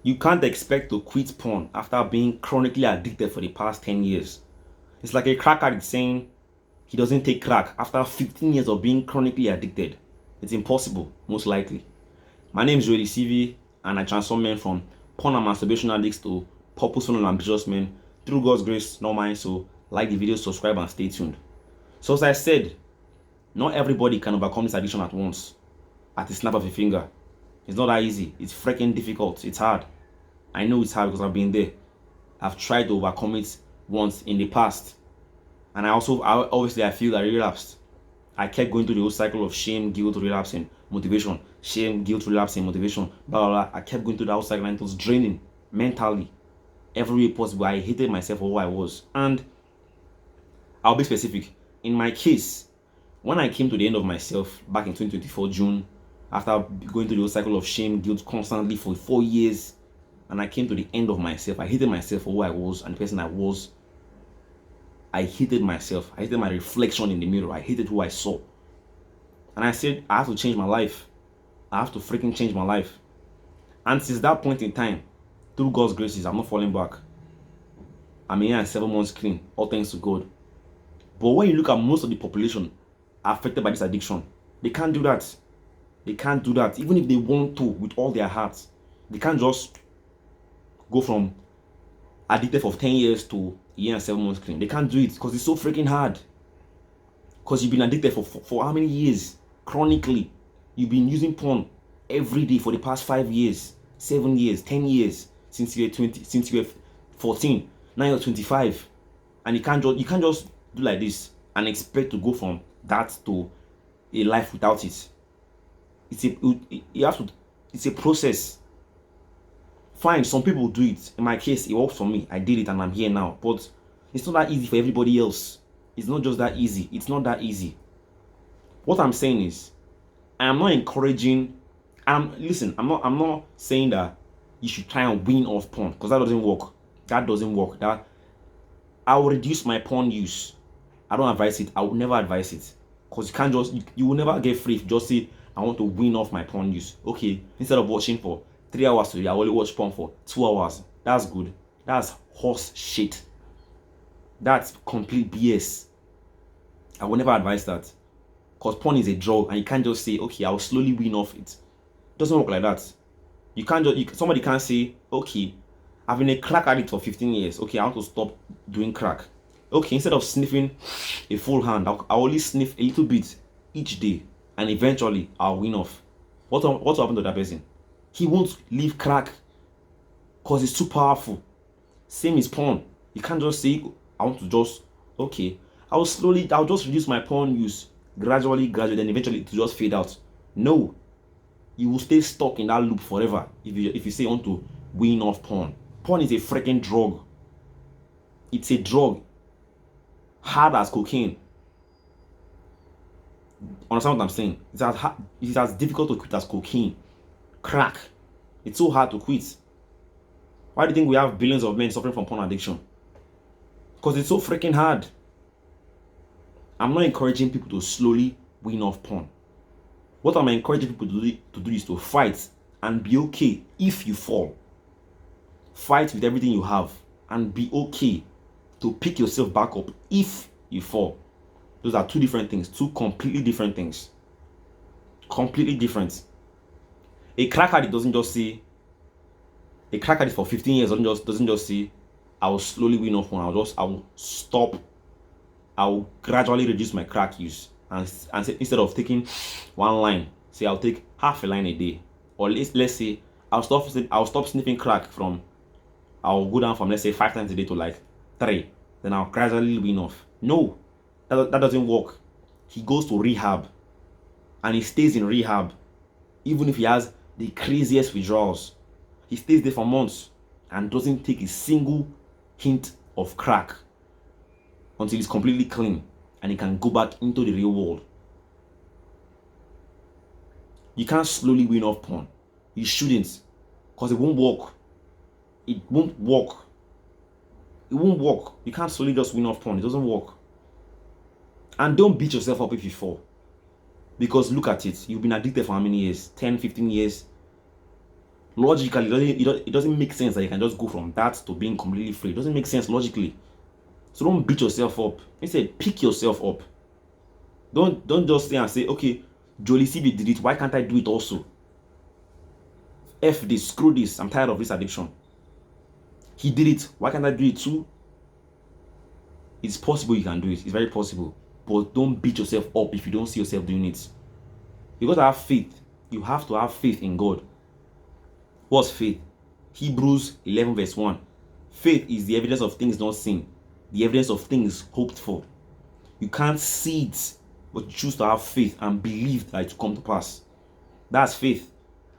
You can't expect to quit porn after being chronically addicted for the past 10 years. It's like a crack addict saying he doesn't take crack after 15 years of being chronically addicted. It's impossible, most likely. My name is Joey CV, and I transform men from porn and masturbation addicts to purposeful and ambitious men through God's grace, not mine. So, like the video, subscribe, and stay tuned. So, as I said, not everybody can overcome this addiction at once, at the snap of a finger. It's not that easy. It's freaking difficult. It's hard. I know it's hard because I've been there. I've tried to overcome it once in the past. And obviously, I feel that I relapsed. I kept going through the whole cycle of shame, guilt, relapsing, motivation, shame, guilt, relapsing, motivation, blah, blah, blah. I kept going through that whole cycle and it was draining mentally. Every way possible. I hated myself for who I was. And I'll be specific. In my case, when I came to the end of myself back in 2024 June, after going through the whole cycle of shame, guilt constantly for 4 years, and I came to the end of myself, I hated myself for who I was and the person I was. I hated myself. I hated my reflection in the mirror. I hated who I saw. And I said, I have to change my life. I have to freaking change my life. And since that point in time, through God's graces, I'm not falling back. I'm here and 7 months clean, all thanks to God. But when you look at most of the population affected by this addiction, they can't do that. They can't do that. Even if they want to with all their hearts, they can't just go from addicted for 10 years to a year and 7 months clean. They can't do it because it's so freaking hard. Because you've been addicted for how many years? Chronically. You've been using porn every day for the past 5 years, 7 years, 10 years, since you were 14. Now you're 25. And you can't just do like this and expect to go from that to a life without it. It's a process. Fine, some people do it. In my case, it worked for me. I did it and I'm here now. But it's not that easy for everybody else. It's not just that easy. It's not that easy. What I'm saying is, I am not encouraging. Listen, I'm not saying that you should try and wean off porn, because that doesn't work. That doesn't work. That I will reduce my porn use. I don't advise it. I would never advise it. Because you will never get free if you just say, I want to wean off my porn use. Okay, instead of watching for 3 hours today, I only watch porn for 2 hours. That's good. That's horse shit. That's complete BS. I will never advise that. Because porn is a drug and you can't just say, okay, I'll slowly wean off it. It doesn't work like that. Somebody can't say, okay, I've been a crack addict for 15 years. Okay, I want to stop doing crack. Okay, instead of sniffing a full hand, I'll only sniff a little bit each day. And eventually, I'll wean off. What will happen to that person? He won't leave crack because it's too powerful. Same as porn. You can't just say, I want to just, okay, I'll just reduce my porn use gradually, then eventually to just fade out. No. You will stay stuck in that loop forever if you say you want to wean off porn. Porn is a freaking drug. It's a drug. Hard as cocaine. Understand what I'm saying? It's as difficult to quit as cocaine. Crack. It's so hard to quit. Why do you think we have billions of men suffering from porn addiction? Because it's so freaking hard. I'm not encouraging people to slowly wean off porn. What I'm encouraging people to do is to fight and be okay if you fall. Fight with everything you have and be okay to pick yourself back up if you fall. Those are two different things, two completely different things. Completely different. A crack addict doesn't just say, a crack addict for 15 years doesn't just say, I will slowly wean off porn. I will stop. I will gradually reduce my crack use. And say, instead of taking one line, say I'll take half a line a day. Or let's say I'll stop sniffing crack I'll go down from, let's say, 5 times a day to like 3. Then I'll gradually wean off. No, that doesn't work. He goes to rehab and he stays in rehab even if he has the craziest withdrawals. He stays there for months and doesn't take a single hint of crack until he's completely clean and he can go back into the real world. You can't slowly wean off porn. You shouldn't, because it won't work. It won't work. It won't work. You can't slowly just wean off porn. It doesn't work. And don't beat yourself up if you fall. Because look at it. You've been addicted for how many years? 10, 15 years. Logically, it doesn't make sense that you can just go from that to being completely free. It doesn't make sense logically. So don't beat yourself up. Instead, pick yourself up. Don't just stay and say, okay, Jolie CB did it. Why can't I do it also? F this, screw this. I'm tired of this addiction. He did it. Why can't I do it too? It's possible you can do it. It's very possible. But don't beat yourself up if you don't see yourself doing it. You got to have faith. You have to have faith in God. What's faith? Hebrews 11 verse 1. Faith is the evidence of things not seen, the evidence of things hoped for. You can't see it, but you choose to have faith and believe that it will come to pass. That's faith.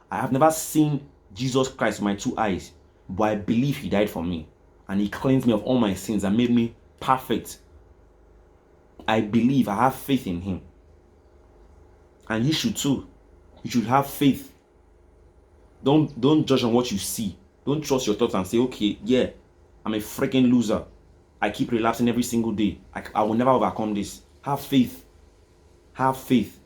I have never seen Jesus Christ with my 2 eyes, but I believe he died for me and he cleansed me of all my sins and made me perfect. I believe, I have faith in him. And you should too. You should have faith. Don't judge on what you see. Don't trust your thoughts and say, okay, yeah, I'm a freaking loser. I keep relapsing every single day. I will never overcome this. Have faith. Have faith.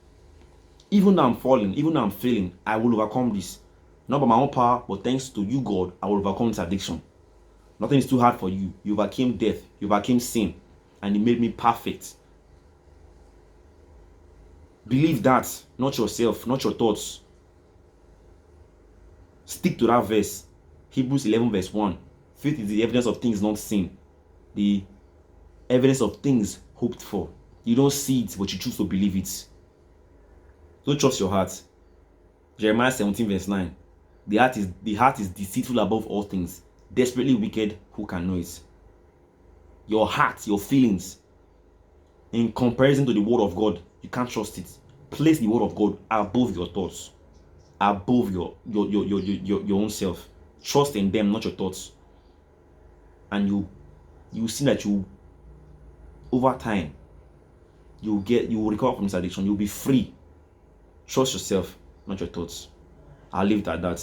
Even though I'm falling, even though I'm failing, I will overcome this. Not by my own power, but thanks to you, God, I will overcome this addiction. Nothing is too hard for you. You overcame death. You overcame sin. And you made me perfect. Believe that, not yourself, not your thoughts. Stick to that verse. Hebrews 11 verse 1. Faith is the evidence of things not seen. The evidence of things hoped for. You don't see it, but you choose to believe it. Don't trust your heart. Jeremiah 17 verse 9. The heart is deceitful above all things, desperately wicked, who can know it? Your heart, your feelings, in comparison to the word of God, you can't trust it. Place the word of God above your thoughts, above your own self. Trust in them, not your thoughts. And you see that you, over time, you will recover from this addiction. You'll be free. Trust yourself, not your thoughts. I'll leave it at that.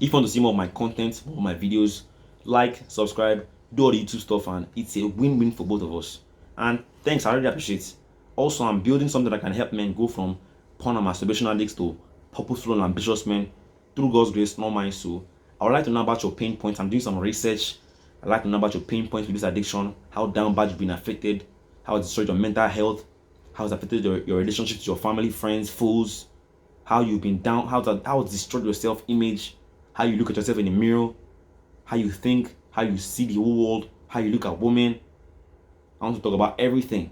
If you want to see more of my content, more of my videos, like, subscribe, do all the YouTube stuff, and it's a win-win for both of us. And thanks, I really appreciate it. Also, I'm building something that can help men go from porn and masturbation addicts to purposeful and ambitious men through God's grace, not mine. So I would like to know about your pain points. I'm doing some research. I'd like to know about your pain points with this addiction, how down bad you've been affected, how it's destroyed your mental health, how it's affected your relationships with your family, friends, fools, how you've been down, how it's destroyed your self-image, how you look at yourself in the mirror, how you think, how you see the whole world, how you look at women. I want to talk about everything.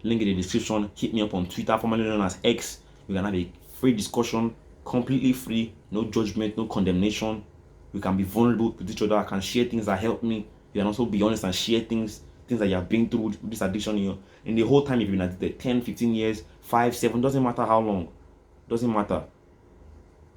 Link in the description. Hit me up on Twitter, formerly known as X. We can have a free discussion, completely free, no judgment, no condemnation. We can be vulnerable with each other. I can share things that help me. You can also be honest and share things that you have been through with this addiction. In the whole time you've been addicted, 10, 15 years, 5, 7, doesn't matter how long. Doesn't matter.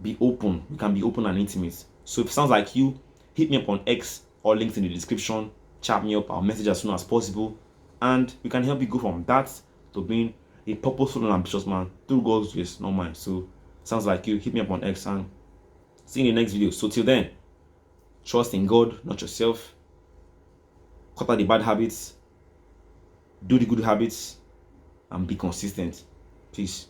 Be open. We can be open and intimate. So if it sounds like you, hit me up on X or links in the description. Chat me up. I'll message as soon as possible. And we can help you go from that to being a purposeful and ambitious man through God's grace, not mine. So sounds like you, hit me up on X and see you in the next video. So till then, trust in God, not yourself. Cut out the bad habits, do the good habits, and be consistent. Peace.